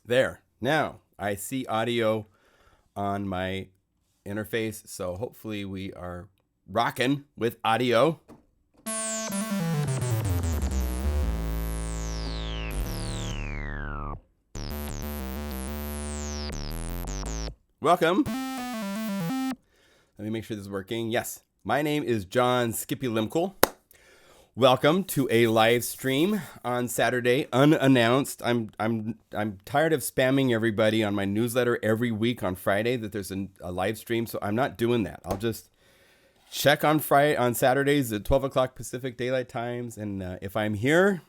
There. Now I see audio on my interface, so hopefully we are rocking with audio. Welcome. Let me make sure this is working. Yes. My name is John Skippy Limkle. Welcome to a live stream on Saturday, unannounced. I'm tired of spamming everybody on my newsletter every week on Friday that there's a live stream, so I'm not doing that. I'll just check on Saturdays at 12 o'clock Pacific Daylight Times, and if I'm here,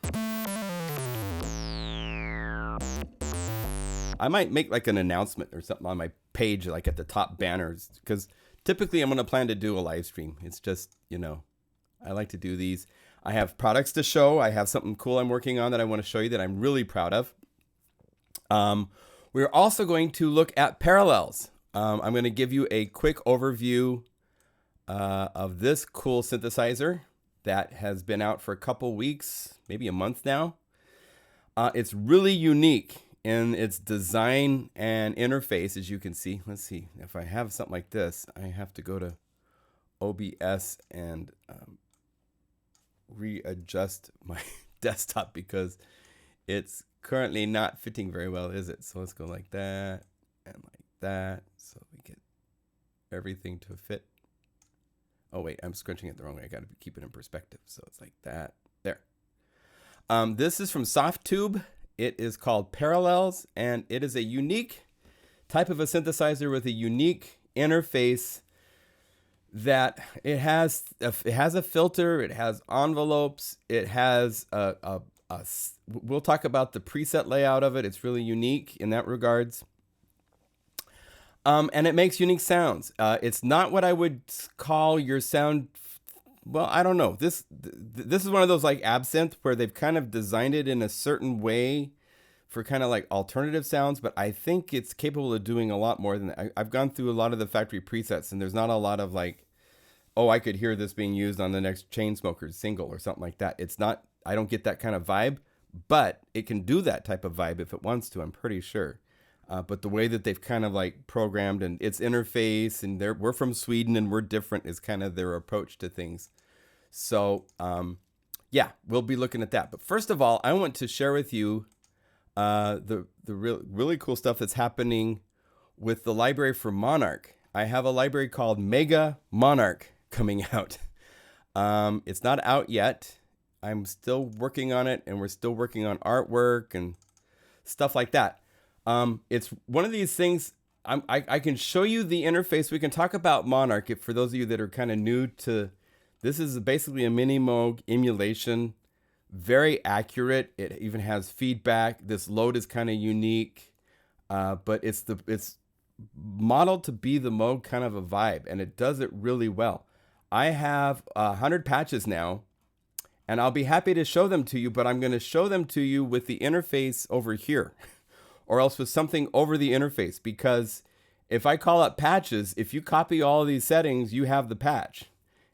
I might make like an announcement or something on my page, like at the top banners, because typically I'm going to plan to do a live stream. It's just, I like to do these. I have products to show. I have something cool I'm working on that I want to show you that I'm really proud of. We're also going to look at parallels. I'm going to give you a quick overview of this cool synthesizer that has been out for a couple weeks, maybe a month now. It's really unique in its design and interface, as you can see. Let's see. If I have something like this, I have to go to OBS and readjust my desktop because it's currently not fitting very well, is it? So let's go like that and like that so we get everything to fit. Oh wait, I'm scrunching it the wrong way. I got to keep it in perspective. So it's like that. There. This is from SoftTube. It is called Parallels, and it is a unique type of a synthesizer with a unique interface that it has a filter, it has envelopes, it has we'll talk about the preset layout of it. It's really unique in that regards. And it makes unique sounds. It's not what I would call your sound. Well, I don't know. This is one of those like Absinthe where they've kind of designed it in a certain way for kind of like alternative sounds, but I think it's capable of doing a lot more than that. I've gone through a lot of the factory presets, and there's not a lot of like, oh, I could hear this being used on the next Chainsmokers single or something like that. It's not, I don't get that kind of vibe, but it can do that type of vibe if it wants to, I'm pretty sure. But the way that they've kind of like programmed and its interface, and we're from Sweden and we're different, is kind of their approach to things. So, yeah, we'll be looking at that. But first of all, I want to share with you the really cool stuff that's happening with the library for Monark. I have a library called Mega Monark coming out. It's not out yet. I'm still working on it, and we're still working on artwork and stuff like that. It's one of these things. I can show you the interface. We can talk about Monark for those of you that are kind of new to. This is basically a mini Moog emulation. Very accurate. It even has feedback. This load is kind of unique, but it's modeled to be the Moog kind of a vibe, and it does it really well. I have 100 patches now, and I'll be happy to show them to you, but I'm going to show them to you with the interface over here, or else with something over the interface, because if I call up patches, if you copy all of these settings, you have the patch.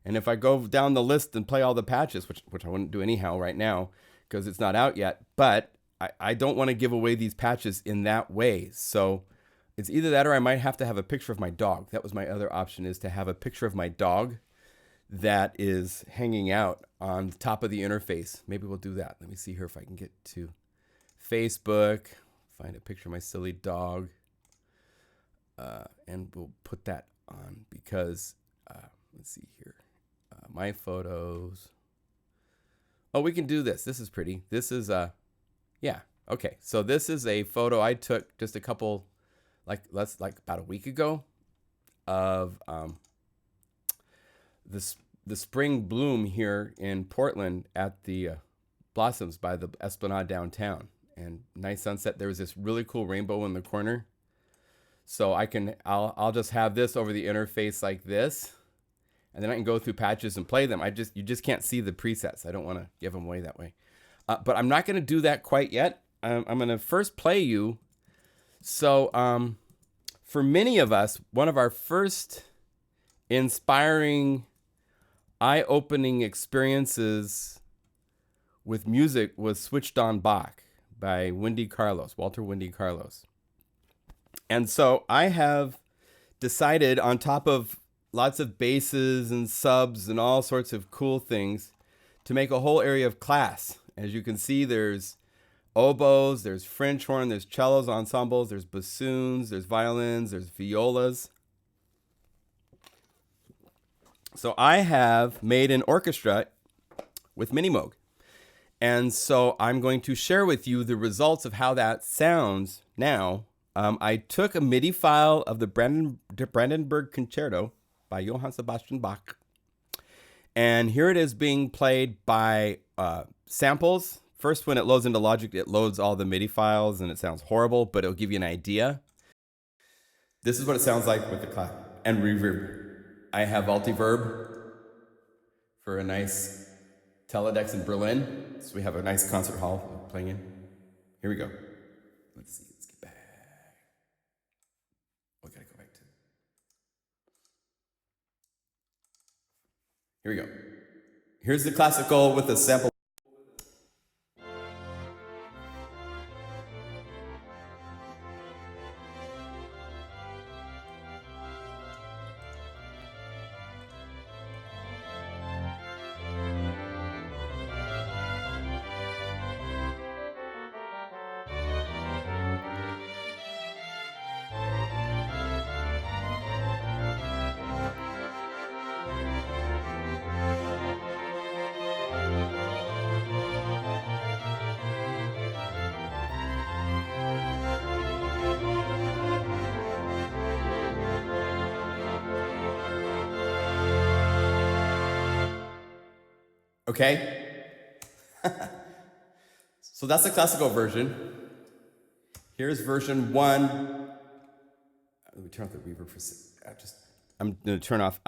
And if I go down the list and play all the patches, which I wouldn't do anyhow right now because it's not out yet, but I don't want to give away these patches in that way. So it's either that or I might have to have a picture of my dog. That was my other option, is to have a picture of my dog that is hanging out on the top of the interface. Maybe we'll do that. Let me see here if I can get to Facebook, find a picture of my silly dog, and we'll put that on because, let's see here. My photos. Oh, we can do this. This is pretty. This is yeah. Okay. So this is a photo I took just a couple, like about a week ago, of the spring bloom here in Portland at the Blossoms by the Esplanade downtown, and nice sunset. There was this really cool rainbow in the corner. So I'll just have this over the interface like this. And then I can go through patches and play them. You just can't see the presets. I don't want to give them away that way. But I'm not going to do that quite yet. I'm going to first play you. So for many of us, one of our first inspiring, eye-opening experiences with music was Switched on Bach by Walter Windy Carlos. And so I have decided, on top of lots of basses and subs and all sorts of cool things, to make a whole area of class. As you can see, there's oboes, there's French horn, there's cellos ensembles, there's bassoons, there's violins, there's violas. So I have made an orchestra with Minimoog. And so I'm going to share with you the results of how that sounds now. I took a MIDI file of the Brandenburg Concerto by Johann Sebastian Bach. And here it is being played by samples. First, when it loads into Logic, it loads all the MIDI files and it sounds horrible, but it'll give you an idea. This is what it sounds like with the clap and reverb. I have Altiverb for a nice Teledex in Berlin. So we have a nice concert hall playing in. Here we go. Let's see. Let's get back. We gotta go back to. Here we go. Here's the classical with the sample. Okay? So that's the classical version. Here's version 1. Let me turn off the reverb for a second. I'm going to turn off.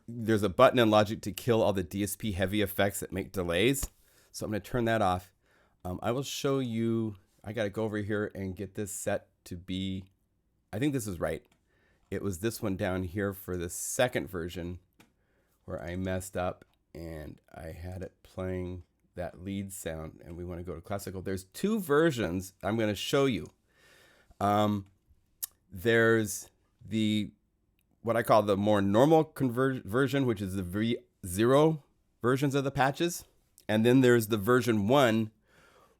There's a button in Logic to kill all the DSP heavy effects that make delays. So I'm going to turn that off. I will show you. I got to go over here and get this set to be. I think this is right. It was this one down here for the second version where I messed up. And I had it playing that lead sound, and we want to go to classical. There's two versions I'm going to show you. There's what I call the more normal version, which is the V0 versions of the patches. And then there's the version 1,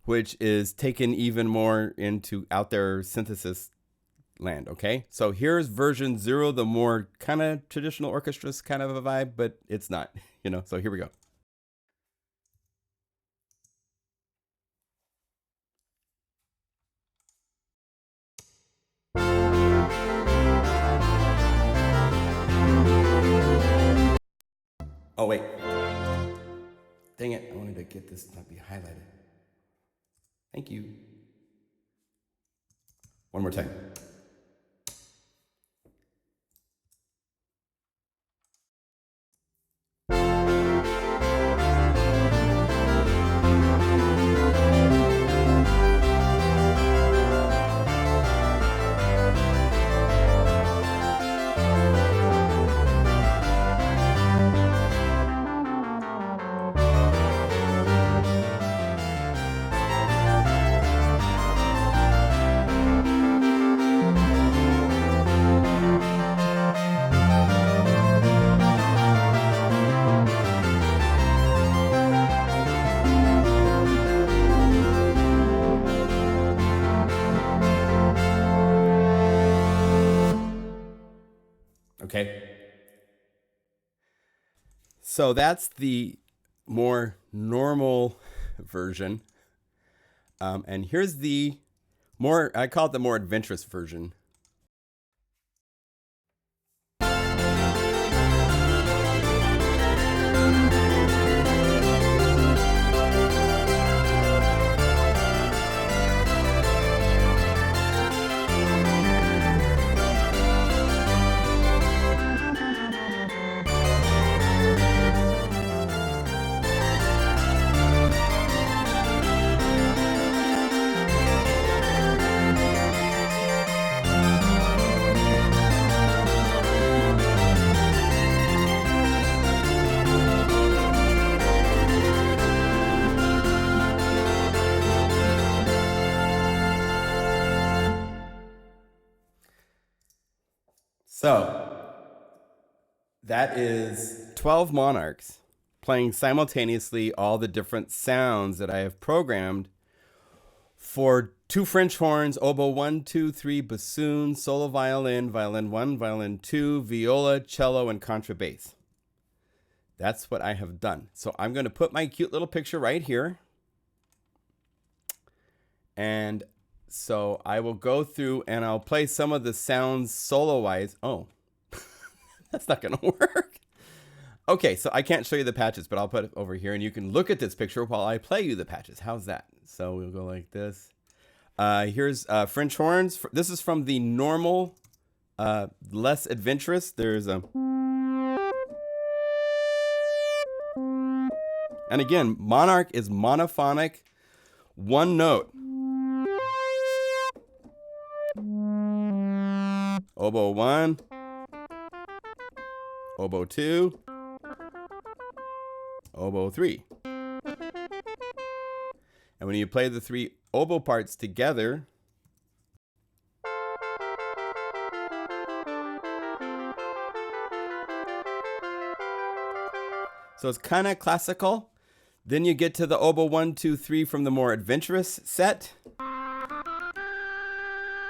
which is taken even more into out there synthesis land, okay? So here's version 0, the more kind of traditional orchestras kind of a vibe, but it's not, so here we go. Oh, wait. Dang it, I wanted to get this not be highlighted. Thank you. One more time. Okay. So that's the more normal version. And here's the more, I call it the more adventurous version. So that is 12 Monarchs playing simultaneously all the different sounds that I have programmed for 2 French horns, oboe 1, 2, 3, bassoon, solo violin, violin 1, violin 2, viola, cello, and contrabass. That's what I have done. So I'm going to put my cute little picture right here. And so I will go through and I'll play some of the sounds solo-wise. Oh, that's not going to work. Okay, so I can't show you the patches, but I'll put it over here and you can look at this picture while I play you the patches. How's that? So we'll go like this. Here's French horns. This is from the normal, less adventurous. There's a... And again, Monarch is monophonic, one note. Oboe 1, oboe 2, oboe 3. And when you play the 3 oboe parts together, so it's kind of classical. Then you get to the oboe 1, 2, 3 from the more adventurous set.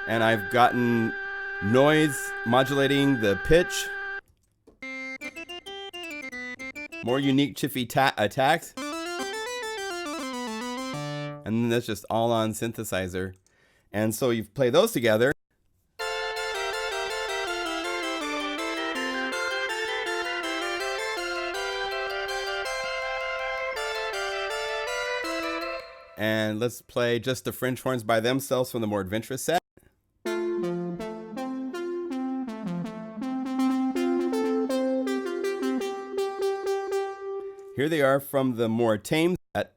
And I've gotten noise modulating the pitch. More unique chiffy attacks. And then that's just all on synthesizer. And so you play those together. And let's play just the French horns by themselves from the more adventurous set. Here they are from the more tame set.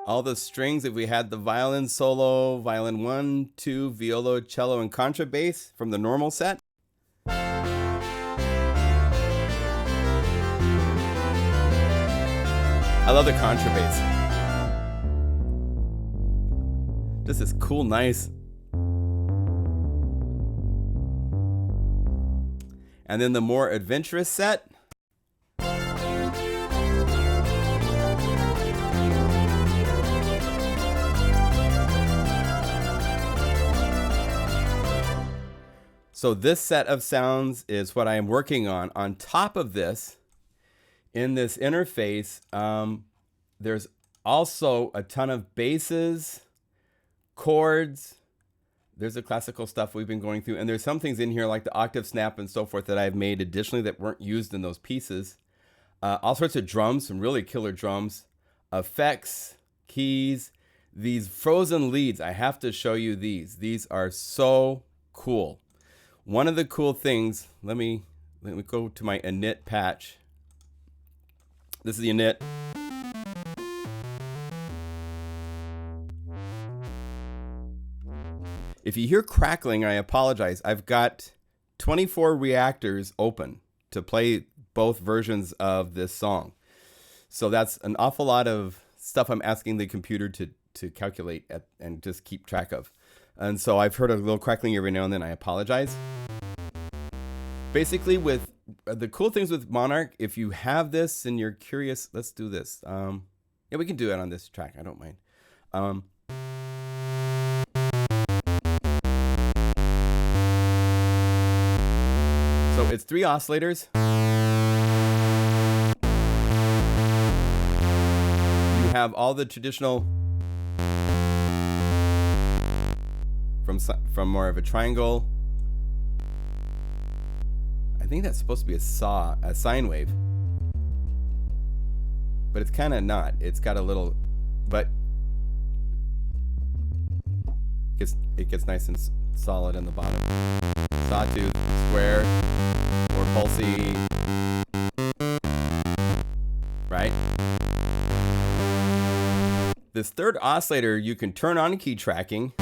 All the strings, if we had the violin solo, violin 1, 2, viola, cello, and contrabass from the normal set. I love the contrabass. This is cool, nice. And then the more adventurous set. So this set of sounds is what I am working on. On top of this, in this interface, there's also a ton of basses, chords. There's the classical stuff we've been going through. And there's some things in here like the octave snap and so forth that I've made additionally that weren't used in those pieces. All sorts of drums, some really killer drums, effects, keys, these frozen leads. I have to show you these. These are so cool. One of the cool things, let me go to my init patch. This is the init. If you hear crackling, I apologize. I've got 24 reactors open to play both versions of this song. So that's an awful lot of stuff I'm asking the computer to calculate and just keep track of. And so I've heard a little crackling every now and then. I apologize. Basically, with the cool things with Monarch, if you have this and you're curious, let's do this. Yeah, we can do it on this track. I don't mind. So it's 3 oscillators. You have all the traditional from more of a triangle. I think that's supposed to be a sine wave, but it's kind of not. It's got a little, but it gets nice and solid in the bottom. Sawtooth, square, or pulsy, right? This third oscillator you can turn on key tracking.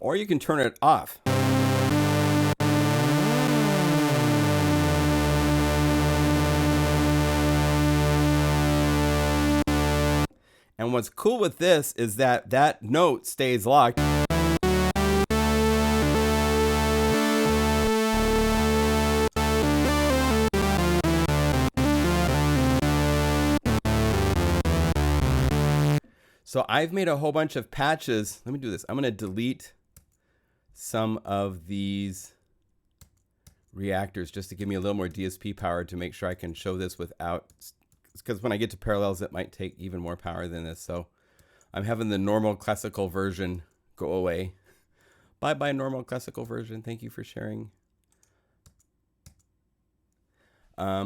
Or you can turn it off. And what's cool with this is that that note stays locked. So I've made a whole bunch of patches. Let me do this. I'm going to delete some of these reactors just to give me a little more DSP power to make sure I can show this without, because when I get to parallels, it might take even more power than this. So I'm having the normal classical version go away. Bye-bye, normal classical version. Thank you for sharing. But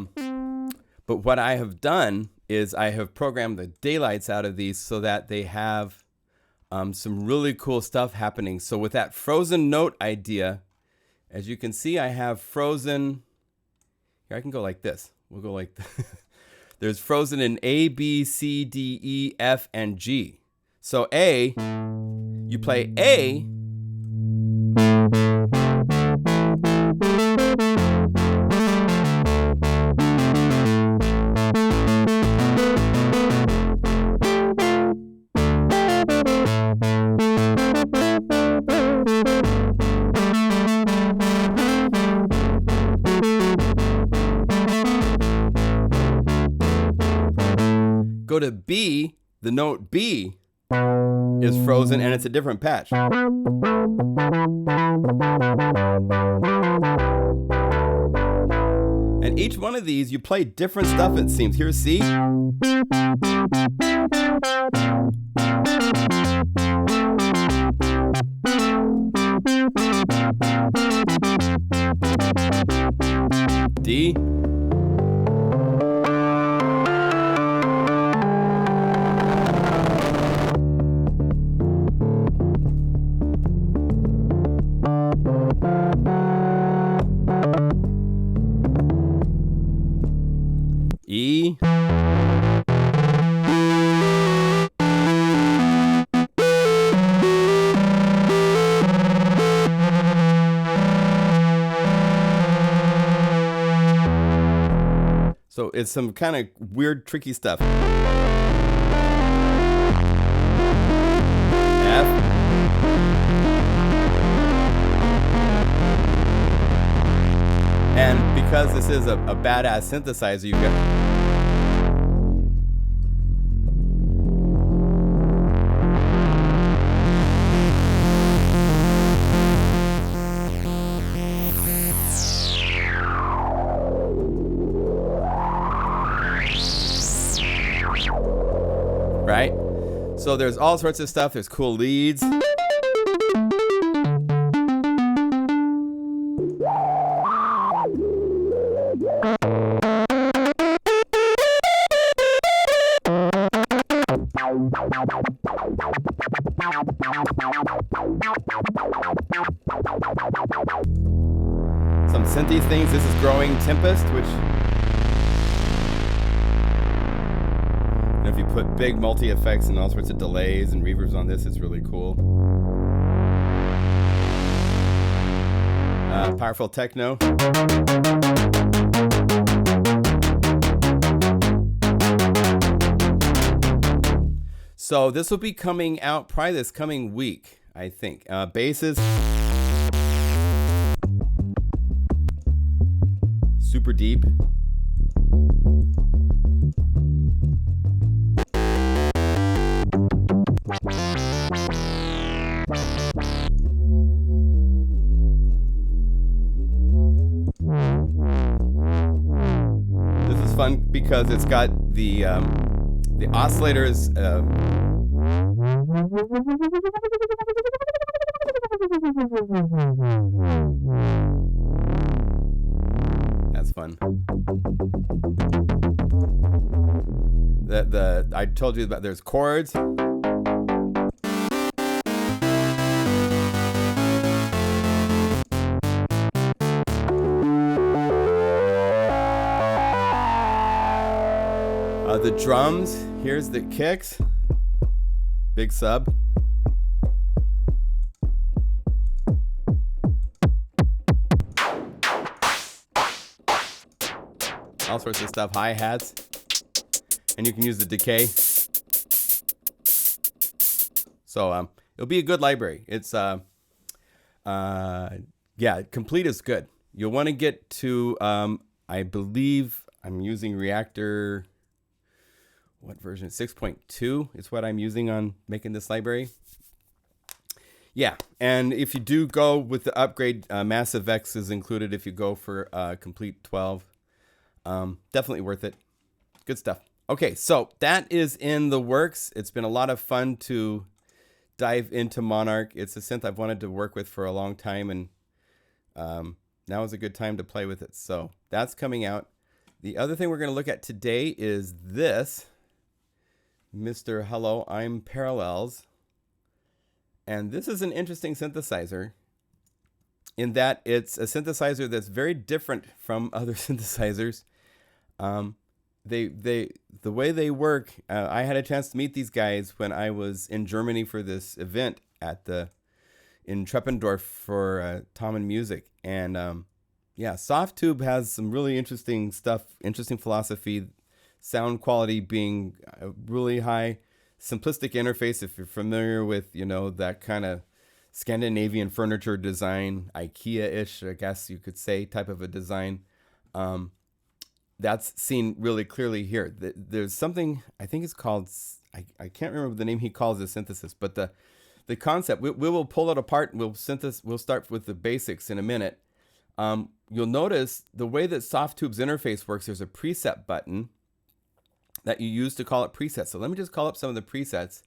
what I have done is I have programmed the daylights out of these so that they have some really cool stuff happening. So with that frozen note idea, as you can see, I have frozen. Here, I can go like this. We'll go like this. There's frozen in A, B, C, D, E, F, and G. So A, you play A. Go to B, the note B is frozen and it's a different patch. And each one of these, you play different stuff, it seems. Here's C. D. E. So it's some kind of weird, tricky stuff. F. And because this is a badass synthesizer, you got. Right? So there's all sorts of stuff. There's cool leads. Some synthy things. This is Growing Tempest, which, if you put big multi-effects and all sorts of delays and reverbs on this, it's really cool. Powerful techno. So this will be coming out probably this coming week, I think. Basses. Super deep. This is fun because it's got the oscillators. That's fun. I told you about, there's chords. The drums, here's the kicks, big sub. All sorts of stuff, hi-hats, and you can use the decay. So it'll be a good library. It's yeah, complete is good. You'll want to get to I believe I'm using Reactor. What version? 6.2 is what I'm using on making this library. Yeah, and if you do go with the upgrade, Massive X is included if you go for complete 12. Definitely worth it. Good stuff. Okay, so that is in the works. It's been a lot of fun to dive into Monark. It's a synth I've wanted to work with for a long time, and now is a good time to play with it. So that's coming out. The other thing we're going to look at today is this, Mr. Hello, I'm Parallels. And this is an interesting synthesizer in that it's a synthesizer that's very different from other synthesizers. The way they work, I had a chance to meet these guys when I was in Germany for this event in Treppendorf for Tom and Music. And yeah, Softtube has some really interesting stuff, interesting philosophy, sound quality being really high. Simplistic interface, if you're familiar with, you know, that kind of Scandinavian furniture design, IKEA-ish, I guess you could say, type of a design. That's seen really clearly here. There's something, I think it's called, I can't remember the name he calls the synthesis, but the concept, we will pull it apart and we'll start with the basics in a minute. You'll notice the way that Softtube's interface works, there's a preset button that you use to call it presets. So let me just call up some of the presets.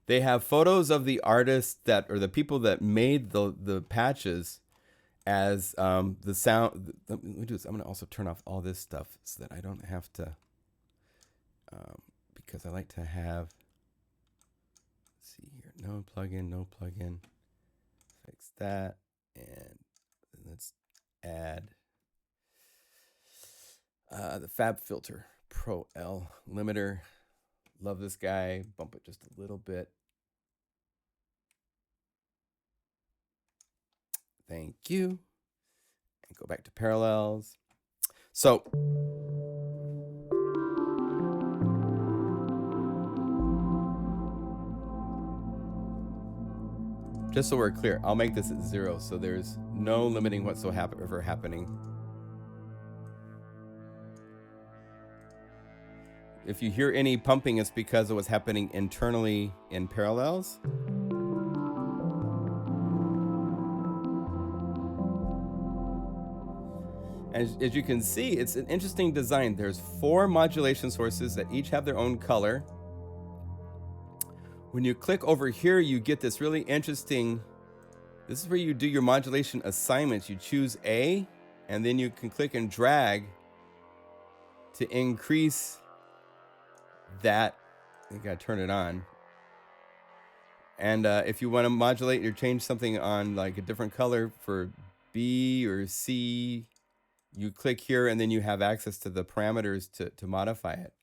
They have photos of the artists or the people that made the patches as the sound. Let me do this. I'm going to also turn off all this stuff so that I don't have to, because I like to have, let's see here, no plugin. Fix that. And let's add the Fab Filter. Pro L limiter. Love this guy. Bump it just a little bit. Thank you. And go back to Parallels. So just so we're clear, I'll make this at 0 so there's no limiting whatsoever happening. If you hear any pumping, it's because of what's happening internally in Parallels. As you can see, it's an interesting design. There's 4 modulation sources that each have their own color. When you click over here, you get this really interesting, this is where you do your modulation assignments. You choose A, and then you can click and drag to increase that. You gotta turn it on. And if you want to modulate or change something on like a different color for B or C, you click here and then you have access to the parameters to modify it.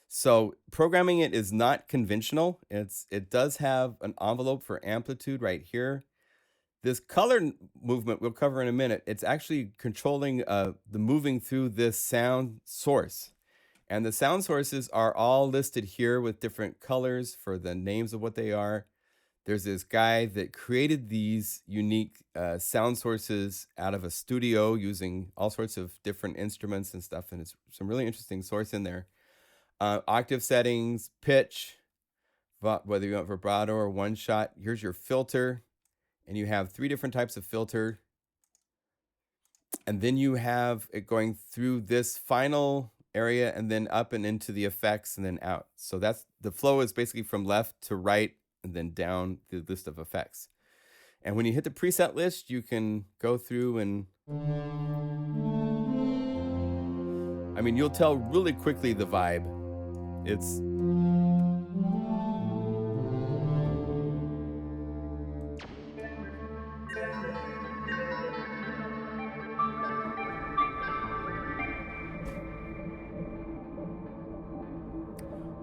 So programming it is not conventional. It does have an envelope for amplitude right here. This color movement we'll cover in a minute. It's actually controlling the moving through this sound source. And the sound sources are all listed here with different colors for the names of what they are. There's this guy that created these unique sound sources out of a studio using all sorts of different instruments and stuff. And it's some really interesting source in there. Octave settings, pitch, whether you want vibrato or one shot. Here's your filter. And you have 3 different types of filter. And then you have it going through this final area and then up and into the effects and then out. So that's the flow is basically from left to right and then down the list of effects. And when you hit the preset list, you can go through and, I mean, you'll tell really quickly the vibe. It's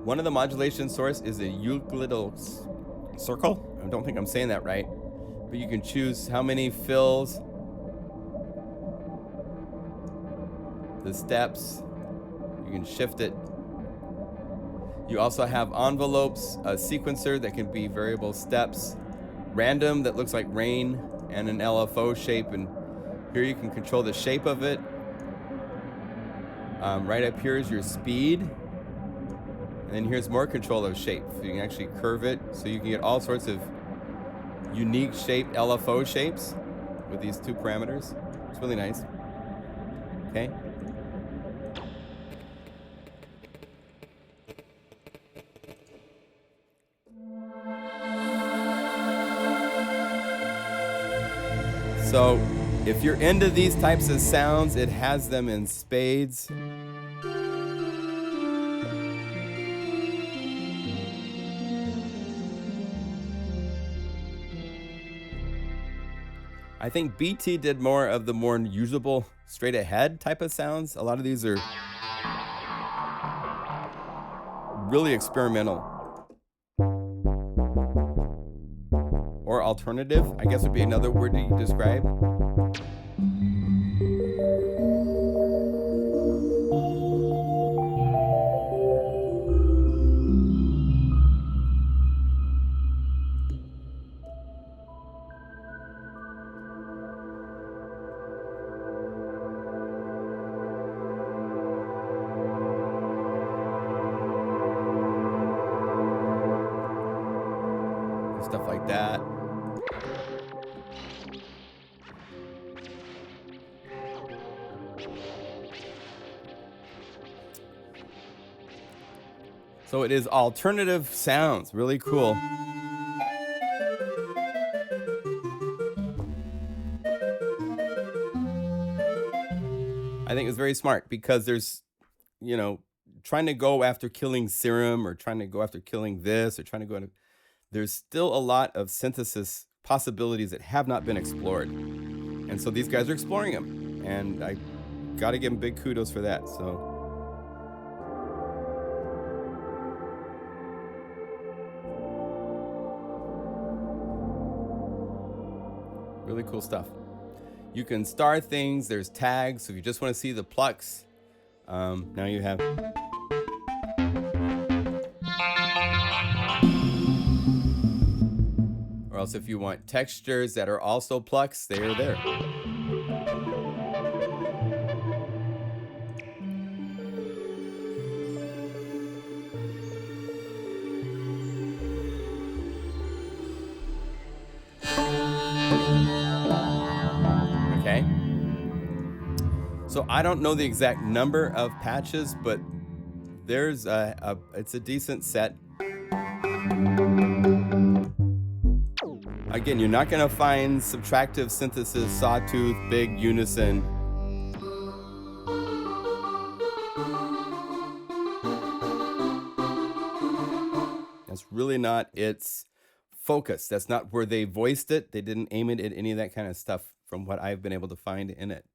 one of the modulation source is a Euclideal circle. I don't think I'm saying that right, but you can choose how many fills, the steps, you can shift it. You also have envelopes, a sequencer that can be variable steps, random that looks like rain, and an LFO shape. And here you can control the shape of it. Right up here is your speed. And then here's more control of shape. So you can actually curve it. So you can get all sorts of unique shaped LFO shapes with these two parameters. It's really nice. Okay. So if you're into these types of sounds, it has them in spades. I think BT did more of the more usable straight ahead type of sounds. A lot of these are really experimental. Or alternative, I guess would be another word to describe. Stuff like that. So it is alternative sounds, really cool. I think it's very smart because there's, you know, trying to go after killing serum or trying to go after killing this or trying to go into, there's still a lot of synthesis possibilities that have not been explored. And so these guys are exploring them. And I got to give them big kudos for that. So really cool stuff. You can star things. There's tags. So if you just want to see the plucks, now you have. Or else if you want textures that are also plucks, they are there. Okay. So I don't know the exact number of patches, but there's it's a decent set. Again, you're not going to find subtractive synthesis, sawtooth, big unison. That's really not its focus. That's not where they voiced it. They didn't aim it at any of that kind of stuff from what I've been able to find in it.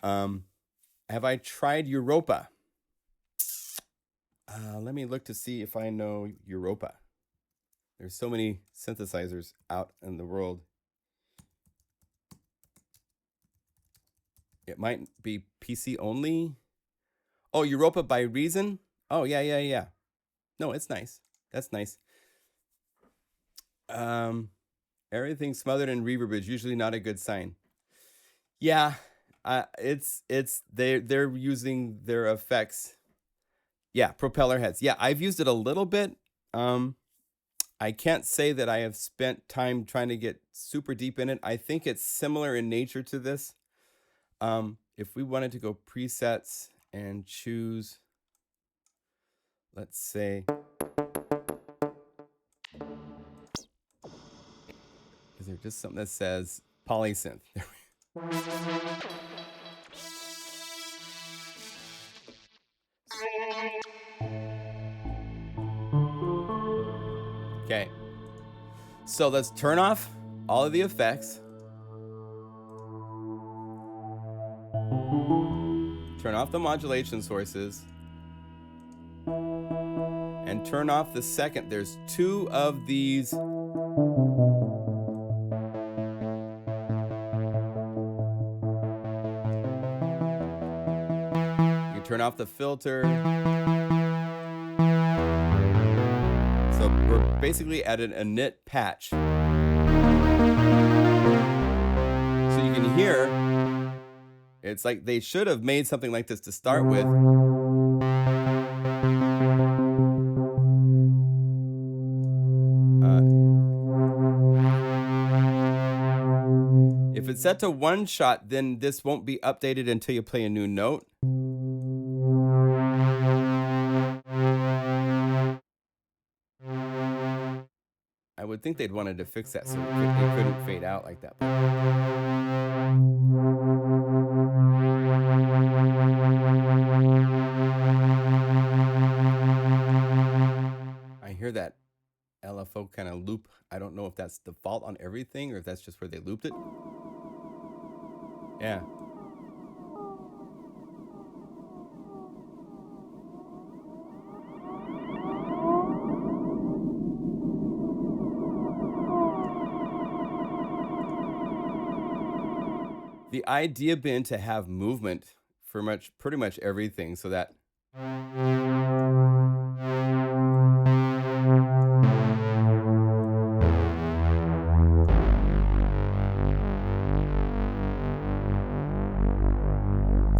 Have I tried Europa? Let me look to see if I know Europa. There's so many synthesizers out in the world. It might be PC only. Oh, Europa by Reason? Oh, yeah. No, it's nice. That's nice. Everything smothered in reverb is usually not a good sign. Yeah, they're using their effects. Yeah, propeller heads. Yeah, I've used it a little bit. I can't say that I have spent time trying to get super deep in it. I think it's similar in nature to this. If we wanted to go presets and choose, let's say, is there just something that says polysynth? Okay, so let's turn off all of the effects. Turn off the modulation sources. And turn off the second. There's two of these. You turn off the filter. basically at an init patch. So you can hear, it's like they should have made something like this to start with. If it's set to 1 shot, then this won't be updated until you play a new note. I would think they'd wanted to fix that so it couldn't fade out like that. I hear that LFO kind of loop. I don't know if that's default on everything or if that's just where they looped it. Yeah. The idea being to have movement for pretty much everything, so that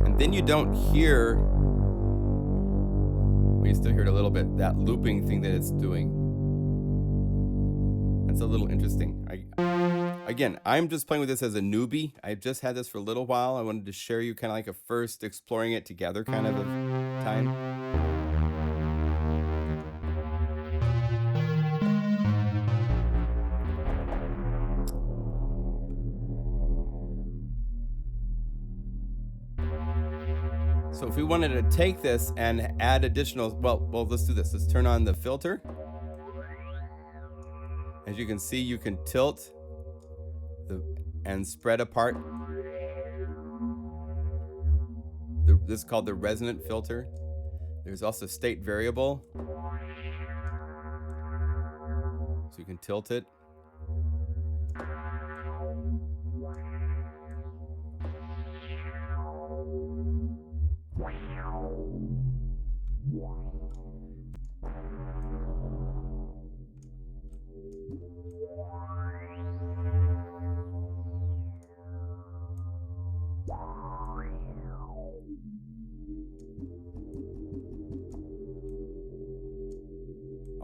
and then you don't hear, well, you still hear it a little bit, that looping thing that it's doing. That's a little interesting. Again, I'm just playing with this as a newbie. I've just had this for a little while. I wanted to share you kind of like a first exploring it together kind of a time. So if we wanted to take this and add additional, well, let's do this. Let's turn on the filter. As you can see, you can tilt and spread apart. This is called the resonant filter. There's also state variable. So you can tilt it.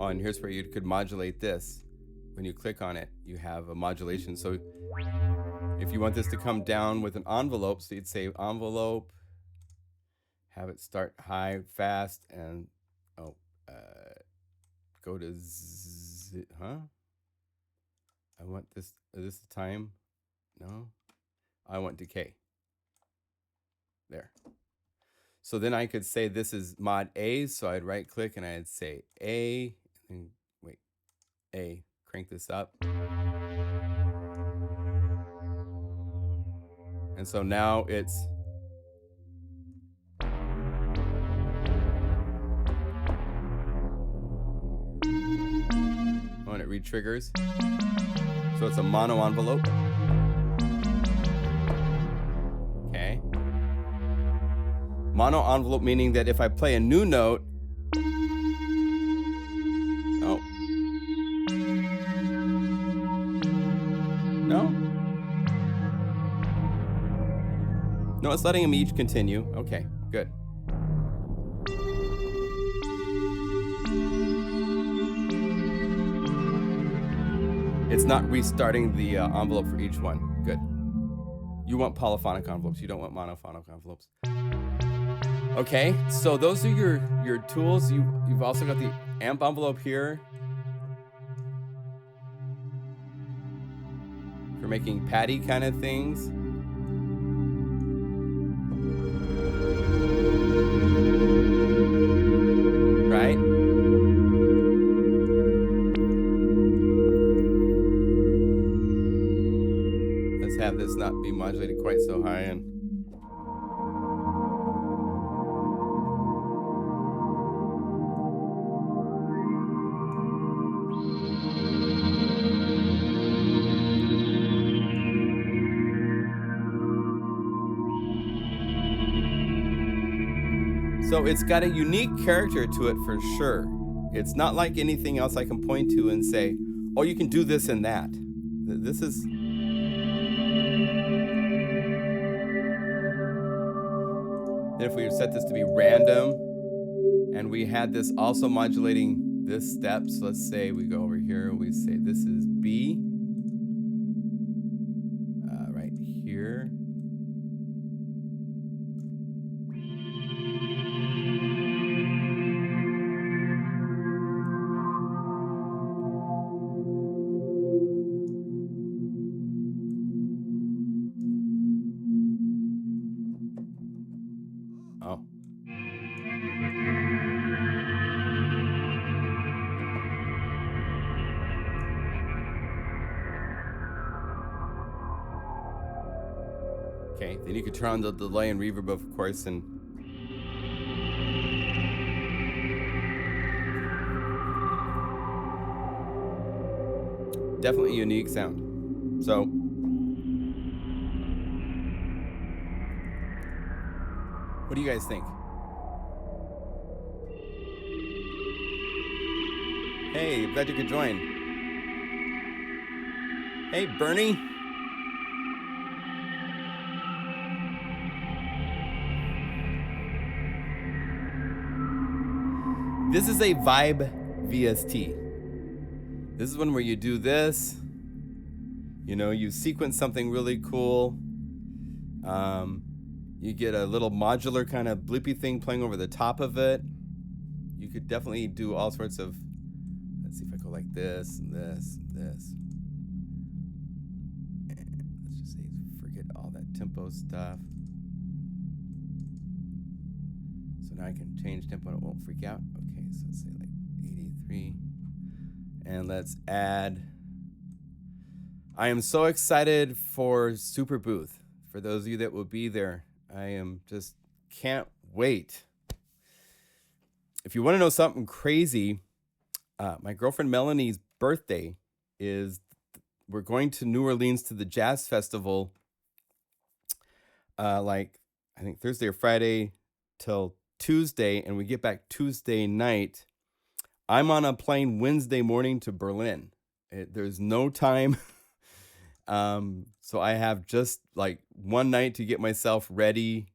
Oh, and here's where you could modulate this. When you click on it, you have a modulation. So if you want this to come down with an envelope, so you'd say envelope, have it start high, fast, and go to I want this. Is this the time? No, I want decay. There. So then I could say this is mod A. So I'd right click and I'd say A, and wait, A, crank this up. And so now it's and it re-triggers. So it's a mono envelope. Okay. Mono envelope meaning that if I play a new note, oh. No? No, it's letting them each continue. Okay, good. It's not restarting the envelope for each one. Good. You want polyphonic envelopes. You don't want monophonic envelopes. Okay, so those are your tools. You've also got the amp envelope here for making patty kind of things. Right? Let's have this not be modulated quite so high and so it's got a unique character to it for sure. It's not like anything else I can point to and say, oh, you can do this and that. This is... Then if we set this to be random, and we had this also modulating this step, so let's say we go over here and we say this is B, right here. Oh. Okay, then you could turn on the delay and reverb, of course, and definitely a unique sound. So what do you guys think? Hey, glad you could join. Hey, Bernie. This is a vibe VST. This is one where you do this, you know, you sequence something really cool. You get a little modular kind of bloopy thing playing over the top of it. You could definitely do all sorts of, let's see if I go like this and this and this. And let's just say, forget all that tempo stuff. So now I can change tempo and it won't freak out. Okay, so let's say like 83. And let's add, I am so excited for Super Booth. For those of you that will be there, I am just can't wait. If you want to know something crazy, my girlfriend Melanie's birthday is, we're going to New Orleans to the Jazz Festival, like I think Thursday or Friday till Tuesday, and we get back Tuesday night. I'm on a plane Wednesday morning to Berlin. There's no time. So I have just like one night to get myself ready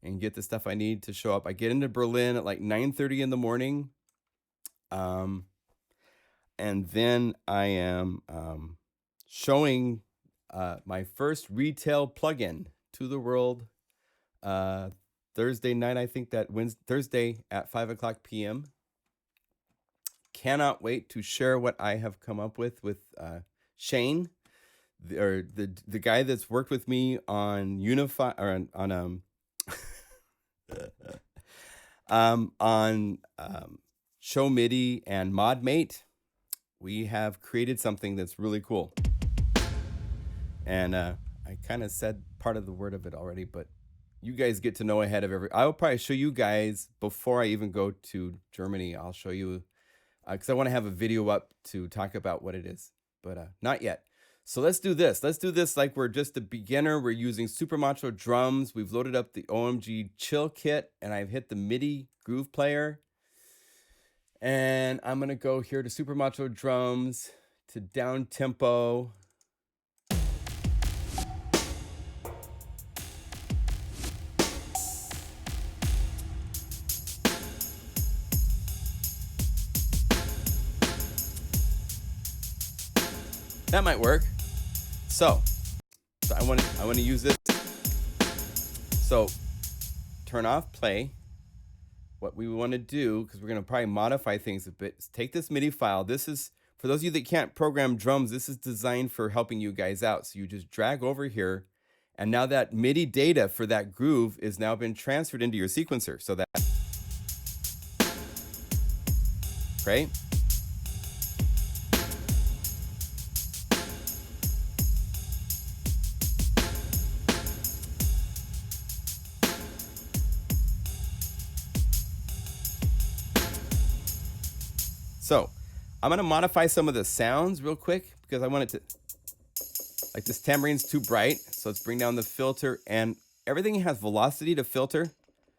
and get the stuff I need to show up. I get into Berlin at like 9:30 in the morning. And then I am showing my first retail plugin to the world Thursday night. I think that Thursday at 5:00 p.m. Cannot wait to share what I have come up with Shane, the guy that's worked with me on Unify or on Show MIDI and ModMate. We have created something that's really cool. And I kind of said part of the word of it already, but you guys get to know ahead of I will probably show you guys before I even go to Germany. I'll show you, because I want to have a video up to talk about what it is, but not yet. So let's do this. Let's do this like we're just a beginner. We're using Super Macho drums. We've loaded up the OMG Chill Kit, and I've hit the MIDI groove player. And I'm going to go here to Super Macho drums, to down tempo. That might work. So I want to use this. So turn off play. What we want to do, because we're going to probably modify things a bit, is take this MIDI file. This is, for those of you that can't program drums, this is designed for helping you guys out. So you just drag over here, and now that MIDI data for that groove is now been transferred into your sequencer. So that, right? So I'm going to modify some of the sounds real quick because I want it to, like this tambourine's too bright. So let's bring down the filter, and everything has velocity to filter.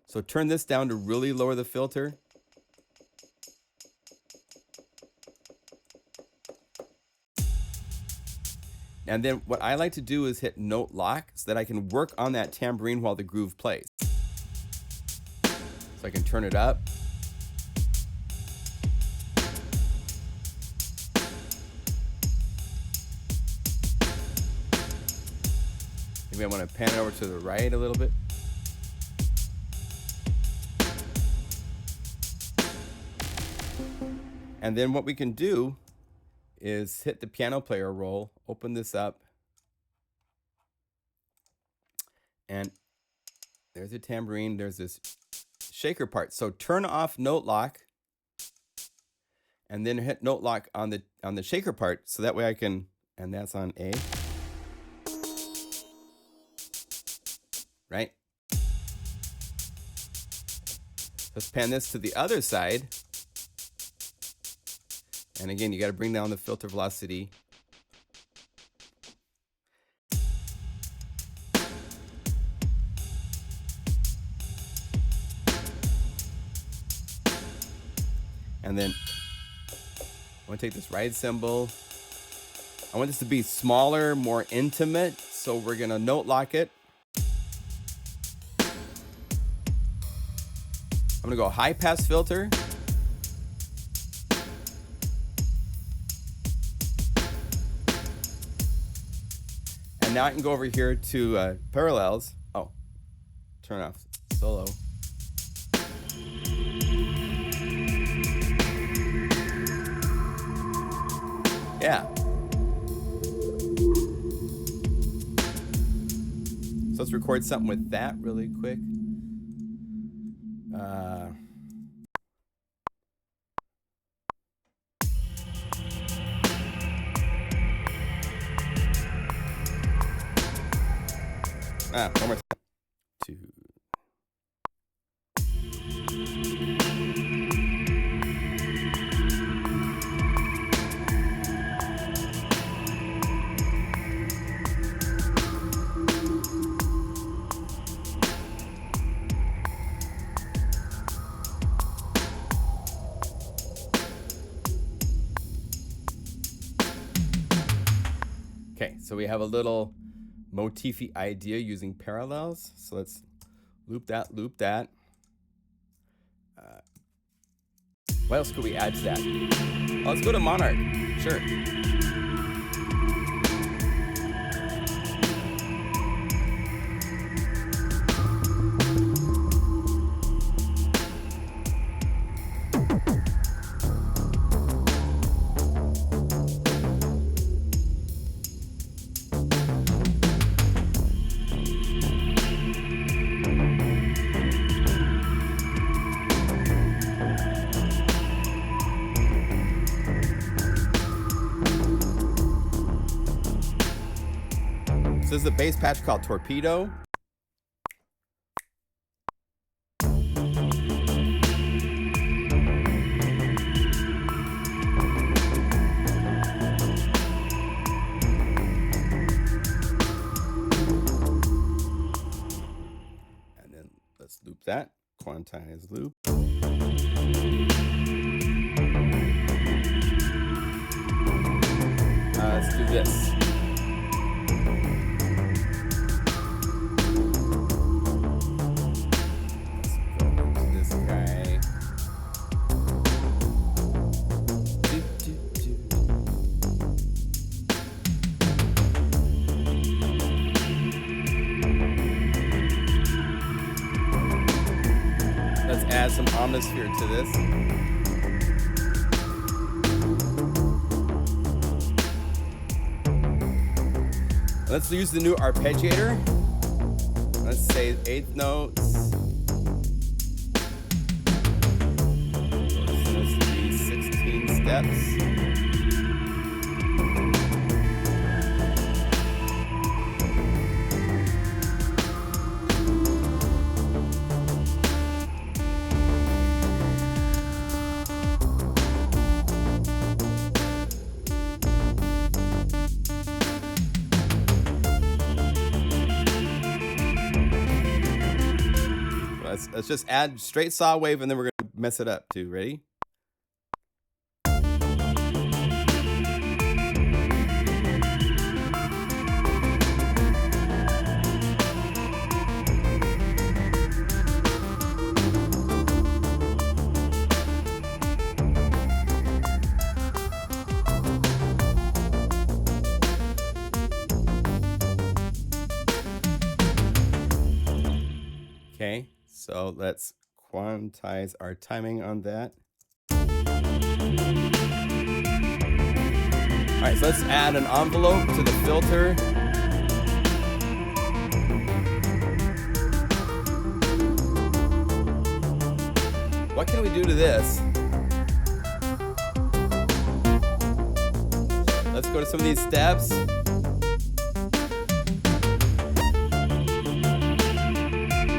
So turn this down to really lower the filter. And then what I like to do is hit note lock so that I can work on that tambourine while the groove plays. So I can turn it up. Maybe I want to pan it over to the right a little bit. And then what we can do is hit the piano player roll, open this up, and there's a tambourine, there's this shaker part. So turn off note lock and then hit note lock on the shaker part, so that way I can, and that's on A. Right? Let's pan this to the other side. And again, you got to bring down the filter velocity. And then I want to take this ride cymbal. I want this to be smaller, more intimate. So we're going to note lock it. I'm going to go high pass filter. And now I can go over here to parallels. Oh, turn off solo. Yeah. So let's record something with that really quick. One more time. 2. Okay, so we have a little motify idea using parallels. So let's loop that, loop that. What else could we add to that? Oh, let's go to Monark. Sure. So this is a bass patch called Torpedo. And then let's loop that, quantize loop. Let's do this. Let's add some omnisphere to this. Let's use the new arpeggiator. Let's say 8th notes. Let's do 16 steps. Let's just add straight saw wave and then we're going to mess it up too. Ready? Okay, so let's quantize our timing on that. All right, so let's add an envelope to the filter. What can we do to this? Let's go to some of these steps.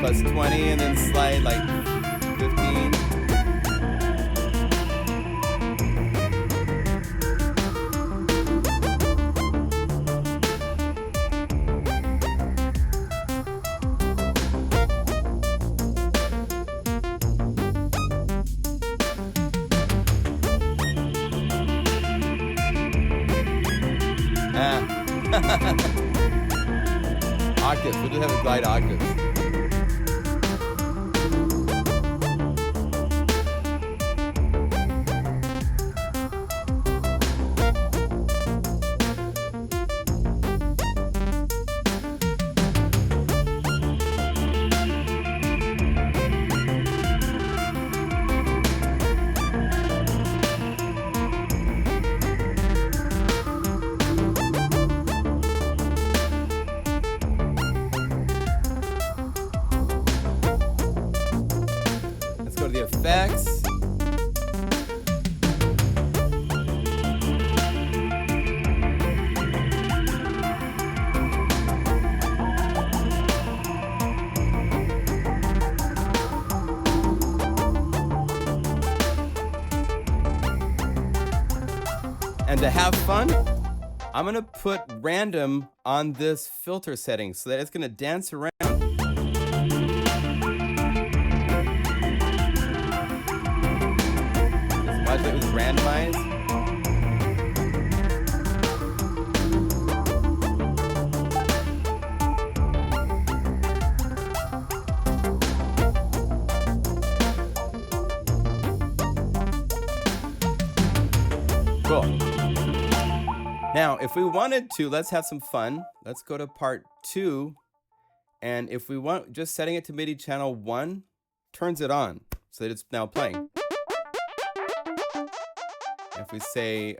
Plus 20 and then slide like 15. Octaves, we'll just have it glide octaves. The effects. And to have fun, I'm gonna put random on this filter setting so that it's gonna dance around. It was randomized. Cool. Now, if we wanted to, let's have some fun. Let's go to part 2. And if we want, just setting it to MIDI channel 1 turns it on so that it's now playing. If we say,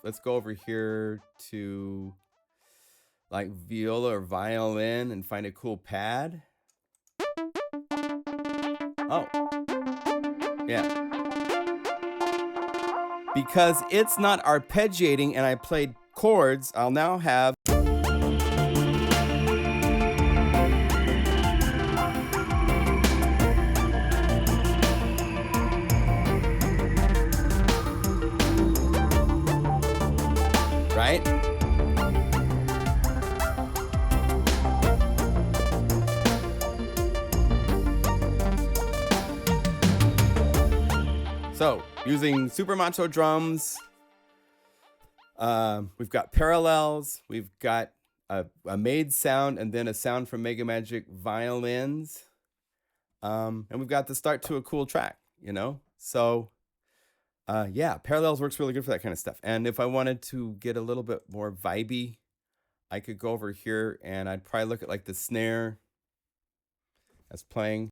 let's go over here to like viola or violin and find a cool pad. Oh, yeah. Because it's not arpeggiating and I played chords, I'll now have. Right? So, using Super Macho drums, we've got parallels, we've got a made sound, and then a sound from Mega Magic violins, and we've got the start to a cool track, you know? So, yeah, parallels works really good for that kind of stuff. And if I wanted to get a little bit more vibey, I could go over here and I'd probably look at like the snare that's playing.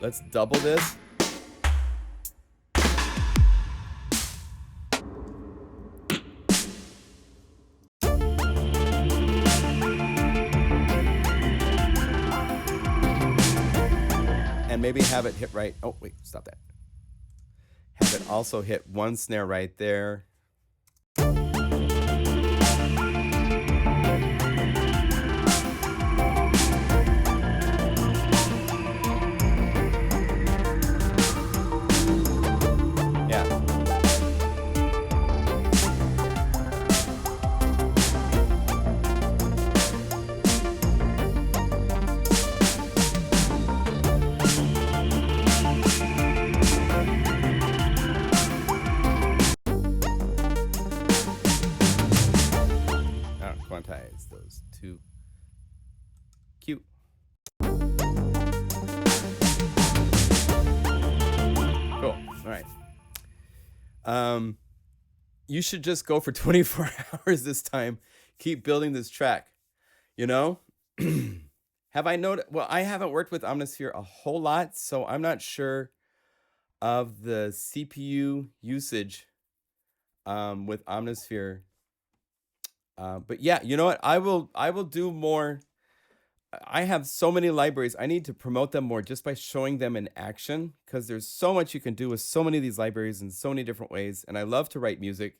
Let's double this. And maybe have it hit right. Oh, wait, stop that. Have it also hit one snare right there. Quantize those two. Cute. Cool. All right. You should just go for 24 hours this time. Keep building this track, you know? Have I noticed? Well, I haven't worked with Omnisphere a whole lot, so I'm not sure of the CPU usage with Omnisphere. But yeah, you know what? I will do more. I have so many libraries. I need to promote them more just by showing them in action, because there's so much you can do with so many of these libraries in so many different ways. And I love to write music.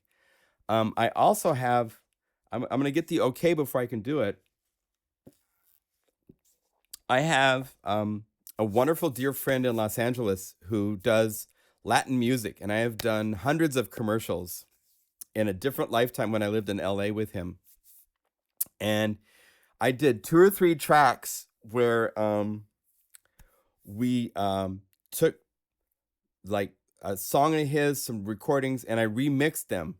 I also have, I'm going to get the okay before I can do it. I have a wonderful dear friend in Los Angeles who does Latin music, and I have done hundreds of commercials in a different lifetime when I lived in LA with him. And I did 2 or 3 tracks where we took like a song of his, some recordings, and I remixed them,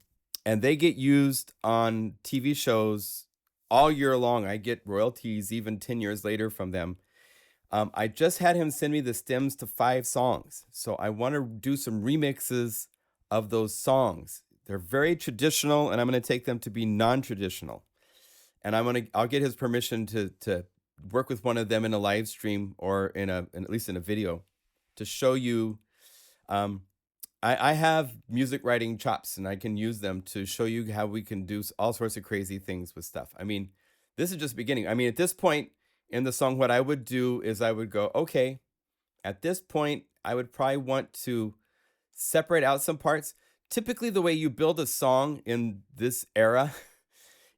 and they get used on TV shows all year long. I get royalties even 10 years later from them. I just had him send me the stems to 5 songs, so I want to do some remixes of those songs. They're very traditional, and I'm going to take them to be non-traditional. And I'll get his permission to work with one of them in a live stream or at least in a video to show you. I have music writing chops, and I can use them to show you how we can do all sorts of crazy things with stuff. I mean, this is just beginning. I mean, at this point in the song, what I would do is I would go, okay, at this point, I would probably want to separate out some parts. Typically, the way you build a song in this era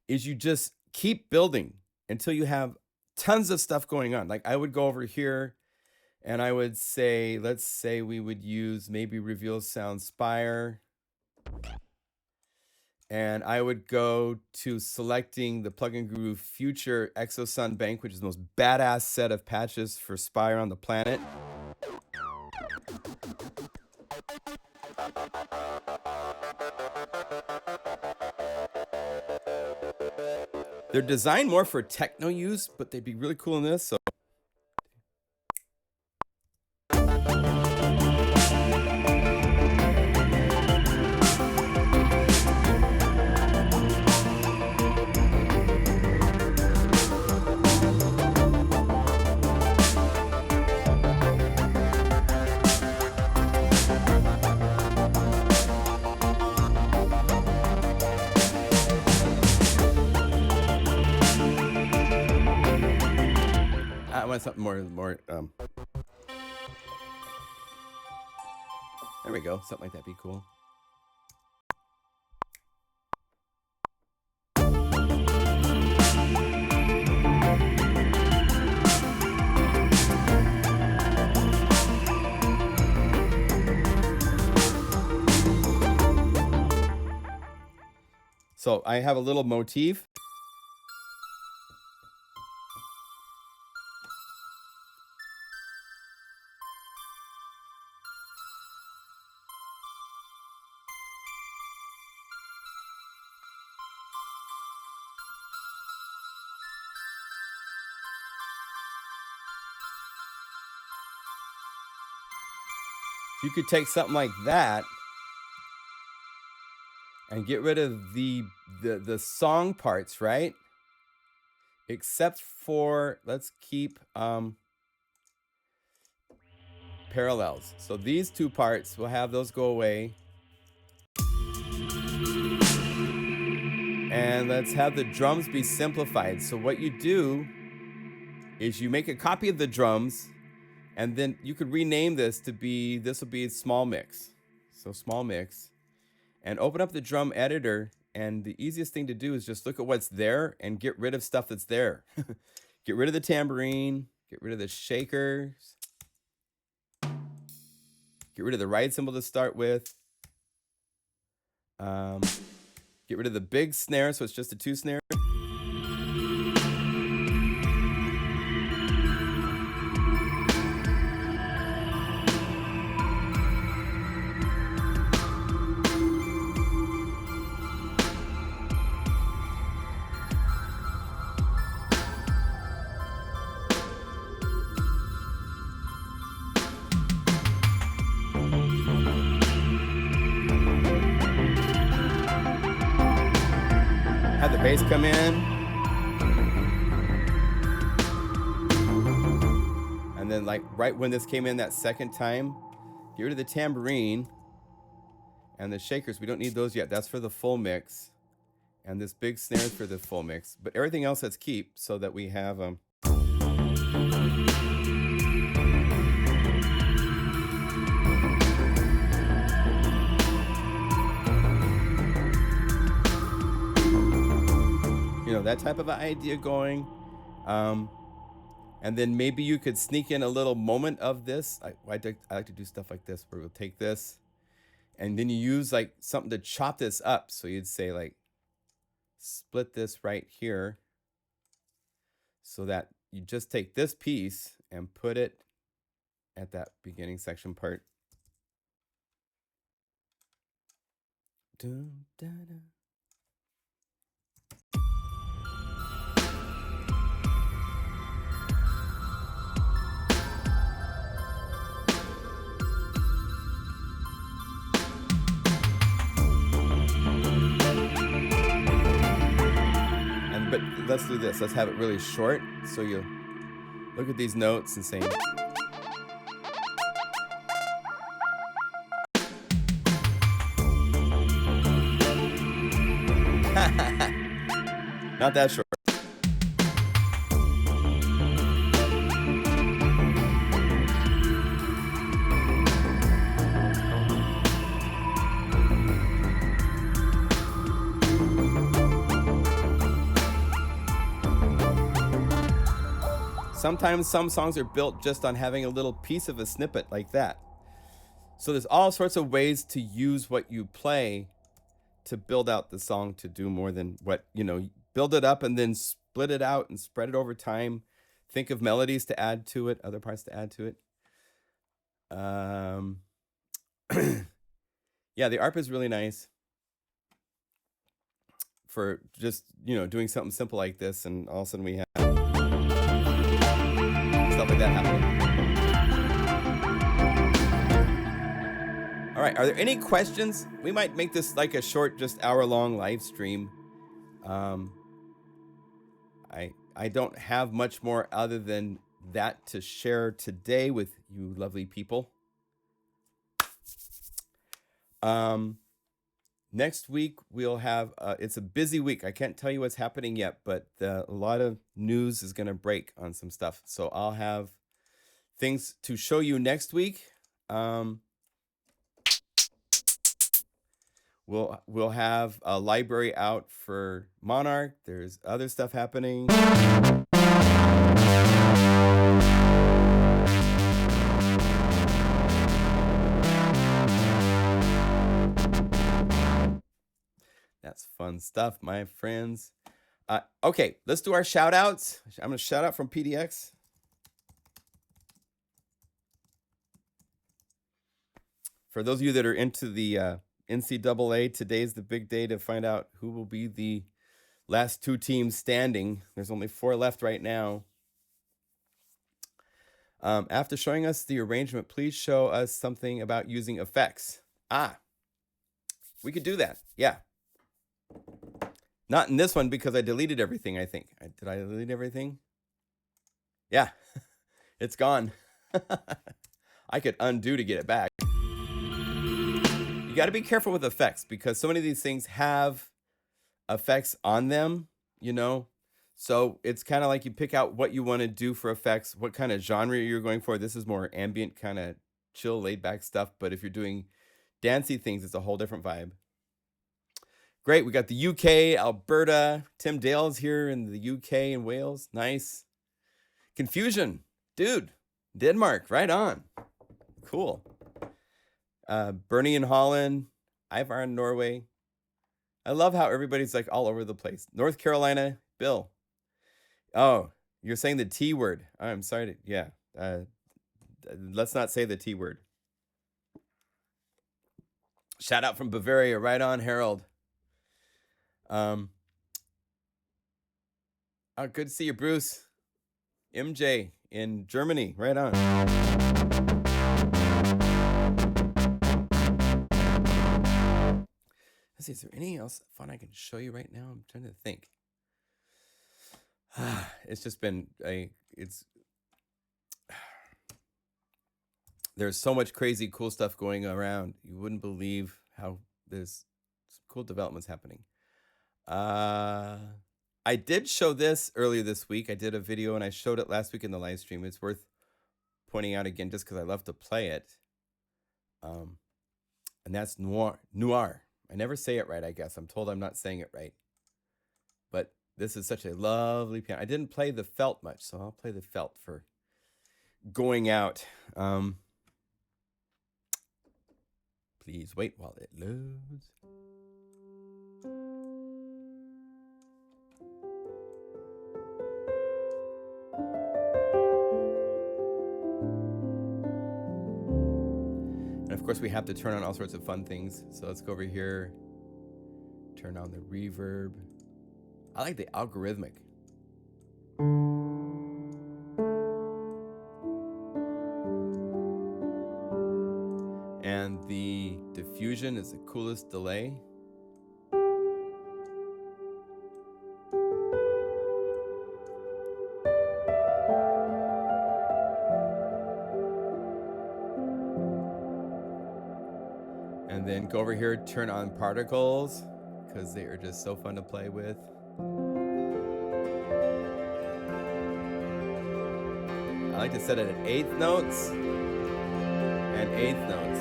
is you just keep building until you have tons of stuff going on. Like I would go over here and I would say, let's say we would use maybe Reveal Sound Spire. And I would go to selecting the Plugin Guru Future Exosun Bank, which is the most badass set of patches for Spire on the planet. They're designed more for techno use, but they'd be really cool in this. So I want something more. There we go. Something like that'd be cool. So I have a little motif. You could take something like that and get rid of the song parts, right? Except for, let's keep parallels. So these 2 parts, we'll have those go away. And let's have the drums be simplified. So what you do is you make a copy of the drums, and then you could rename this to be, this will be small mix. So small mix. And open up the drum editor, and the easiest thing to do is just look at what's there and get rid of stuff that's there. Get rid of the tambourine, get rid of the shakers, get rid of the ride cymbal to start with. Get rid of the big snare, so it's just a 2 snare. Have the bass come in. then like right when this came in that second time, get rid of the tambourine and the shakers. We don't need those yet. That's for the full mix. And this big snare is for the full mix. But everything else let's keep so that we have you know, that type of idea going. And then maybe you could sneak in a little moment of this. I like to do stuff like this where we'll take this and then you use like something to chop this up. So you'd say like, split this right here so that you just take this piece and put it at that beginning section part. Dun, dun, dun. But let's do this. Let's have it really short. So you look at these notes and say, not that short. Sometimes some songs are built just on having a little piece of a snippet like that. So there's all sorts of ways to use what you play to build out the song to do more than what, you know, build it up and then split it out and spread it over time. Think of melodies to add to it, other parts to add to it. Yeah, the ARP is really nice for just, you know, doing something simple like this, and all of a sudden we have stuff like that happening. All right, are there any questions? We might make this like a short, just hour-long live stream. I don't have much more other than that to share today with you lovely people. Next week we'll have, it's a busy week. I can't tell you what's happening yet, but a lot of news is going to break on some stuff. So I'll have things to show you next week. We'll have a library out for Monarch. There's other stuff happening. That's fun stuff, my friends. Okay, let's do our shout outs. I'm going to shout out from PDX. For those of you that are into the NCAA, today's the big day to find out who will be the last two teams standing. There's only 4 left right now. After showing us the arrangement, please show us something about using effects. We could do that. Yeah. Not in this one because I deleted everything, I think. Did I delete everything? Yeah, it's gone. I could undo to get it back. You got to be careful with effects because so many of these things have effects on them, you know? So it's kind of like you pick out what you want to do for effects, what kind of genre you're going for. This is more ambient, kind of chill, laid back stuff. But if you're doing dancey things, it's a whole different vibe. Great. We got the UK, Alberta. Tim Dale's here in the UK and Wales. Nice. Confusion. Dude. Denmark. Right on. Cool. Bernie in Holland. Ivar in Norway. I love how everybody's like all over the place. North Carolina. Bill. Oh, you're saying the T word. I'm sorry. Yeah. Let's not say the T word. Shout out from Bavaria. Right on, Harold. Oh, good to see you, Bruce. MJ in Germany. Right on. Let's see, is there anything else fun I can show you right now? I'm trying to think. It's just been there's so much crazy cool stuff going around. You wouldn't believe how there's some cool developments happening. I did show this earlier this week. I did a video and I showed it last week in the live stream. It's worth pointing out again just because I love to play it. And that's Noir. Noir. I never say it right, I guess. I'm told I'm not saying it right. But this is such a lovely piano. I didn't play the felt much, so I'll play the felt for going out. Please wait while it loads. And of course, we have to turn on all sorts of fun things. So let's go over here, turn on the reverb. I like the algorithmic. And the diffusion is the coolest delay. And then go over here, turn on particles, because they are just so fun to play with. I like to set it at eighth notes and eighth notes.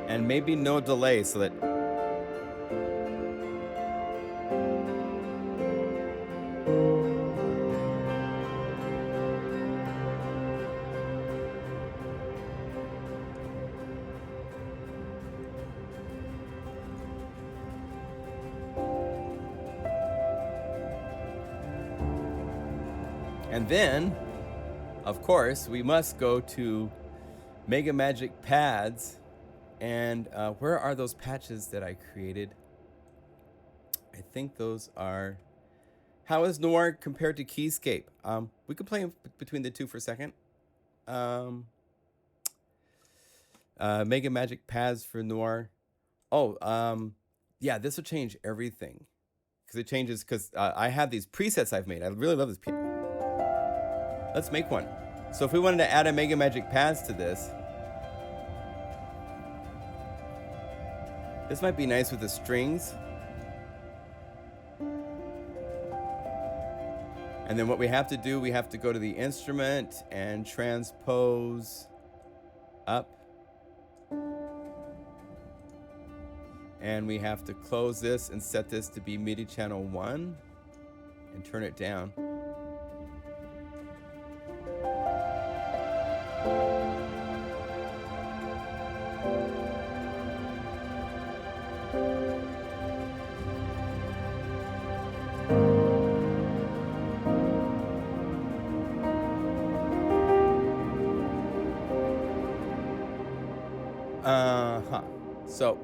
And maybe no delay so that and then, of course, we must go to Mega Magic Pads. And where are those patches that I created? I think those are... How is Noir compared to Keyscape? We could play between the two for a second. Mega Magic Pads for Noir. Oh, yeah, this will change everything. Because it changes, because I have these presets I've made. I really love this. Let's make one. So if we wanted to add a Mega Magic Pads to this, this might be nice with the strings. And then what we have to do, we have to go to the instrument and transpose up. And we have to close this and set this to be MIDI channel 1 and turn it down. So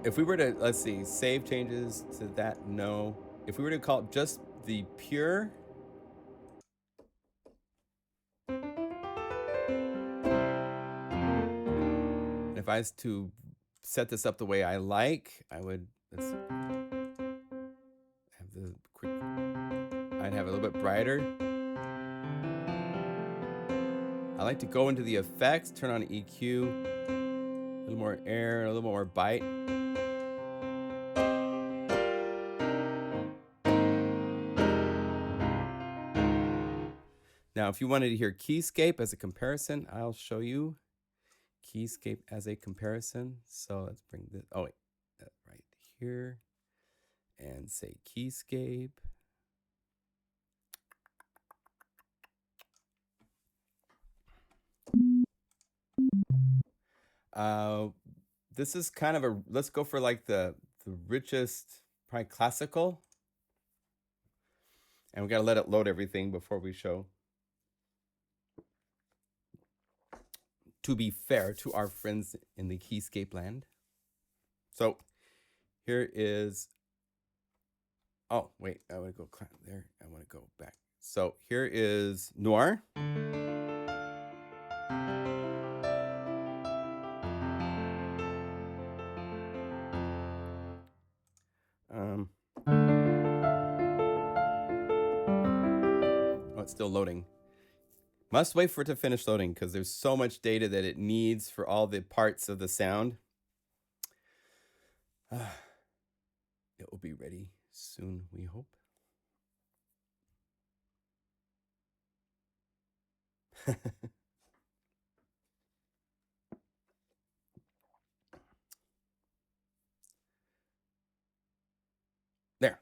if we were to, let's see, save changes to that, no. If we were to call it just the pure, and if I was to set this up the way I like, I would, let's have the quick, I'd have it a little bit brighter. I like to go into the effects, turn on EQ, a little more air, a little more bite. Now, if you wanted to hear Keyscape as a comparison, I'll show you Keyscape as a comparison. So let's bring this, oh wait, right here, and say Keyscape. This is kind of a, let's go for like the richest, probably classical. And we got to let it load everything before we show. To be fair to our friends in the Keyscape land. So here is, oh, wait, I want to go there. I want to go back. So here is Noir. Oh, it's still loading. Must wait for it to finish loading because there's so much data that it needs for all the parts of the sound. It will be ready soon, we hope. There.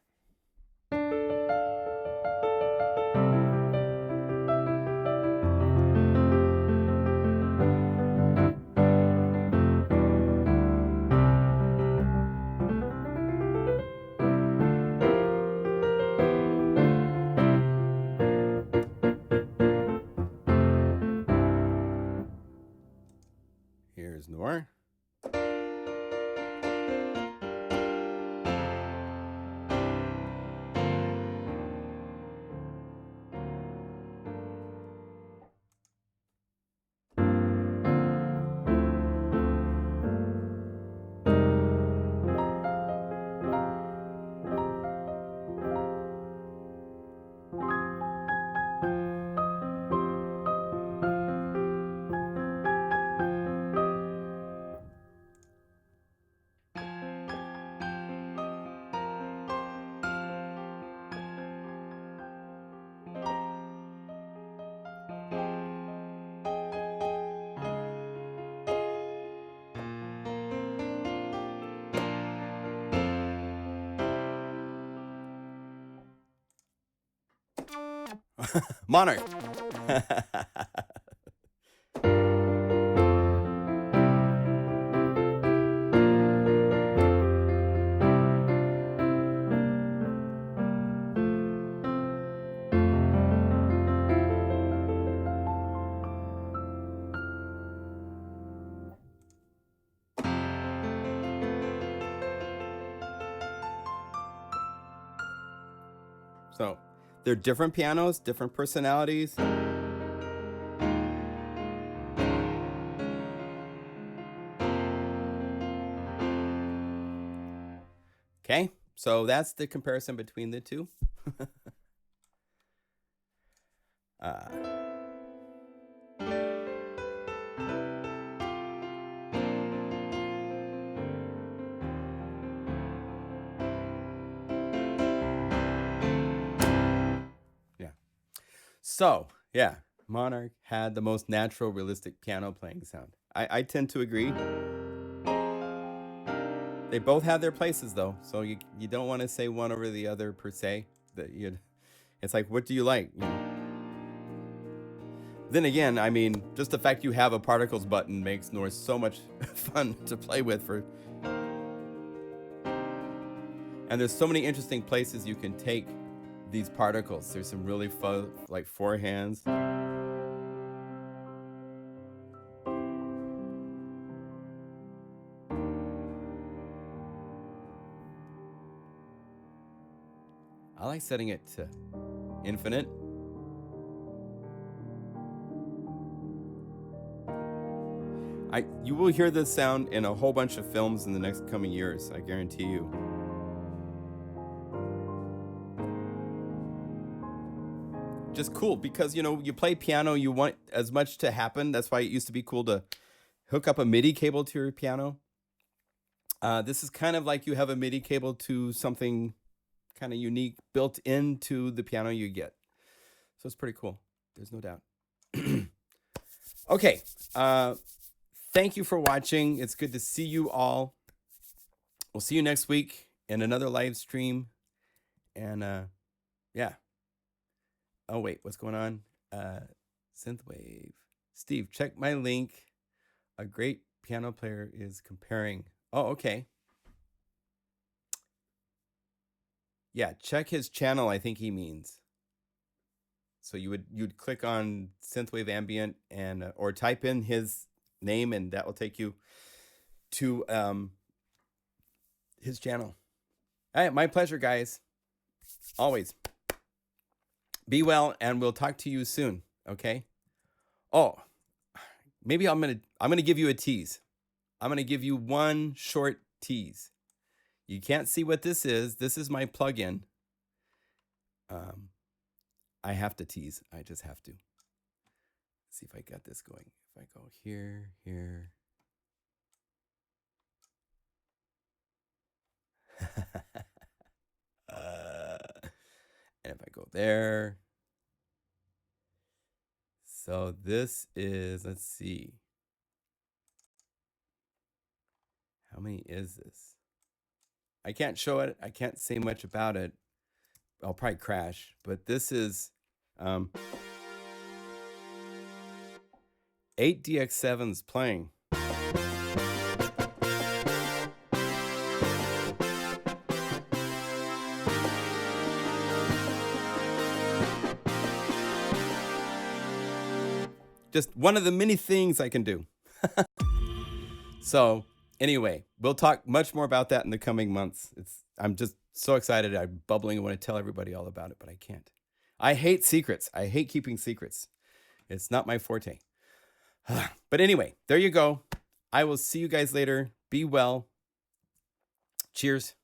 Here's Noir. Monarch. So they're different pianos, different personalities. Okay, so that's the comparison between the two. Yeah. So, yeah, Monarch had the most natural, realistic piano playing sound. I tend to agree. They both have their places, though, so you don't want to say one over the other per se. It's like, what do you like? Then again, I mean, just the fact you have a particles button makes Norse so much fun to play with. And there's so many interesting places you can take these particles. There's some really fun, like forehands. I like setting it to infinite. You will hear this sound in a whole bunch of films in the next coming years, I guarantee you. Just cool because, you play piano, you want as much to happen. That's why it used to be cool to hook up a MIDI cable to your piano. This is kind of like you have a MIDI cable to something kind of unique built into the piano you get. So it's pretty cool. There's no doubt. Okay. Thank you for watching. It's good to see you all. We'll see you next week in another live stream. And yeah. Oh, wait, what's going on? Synthwave. Steve, check my link. A great piano player is comparing. Oh, okay. Yeah, check his channel, I think he means. So you'd click on Synthwave Ambient and or type in his name, and that will take you to his channel. All right, my pleasure, guys. Always. Be well, and we'll talk to you soon. Okay. Oh, maybe I'm gonna give you a tease. I'm gonna give you one short tease. You can't see what this is. This is my plugin. I have to tease. I just have to. see if I got this going. If I go here, here. And if I go there. So this is, let's see. How many is this? I can't show it. I can't say much about it. I'll probably crash. But this is 8 DX7s playing. Just one of the many things I can do. So anyway, we'll talk much more about that in the coming months. I'm just so excited. I'm bubbling. I want to tell everybody all about it, but I can't. I hate secrets. I hate keeping secrets. It's not my forte. But anyway, there you go. I will see you guys later. Be well. Cheers.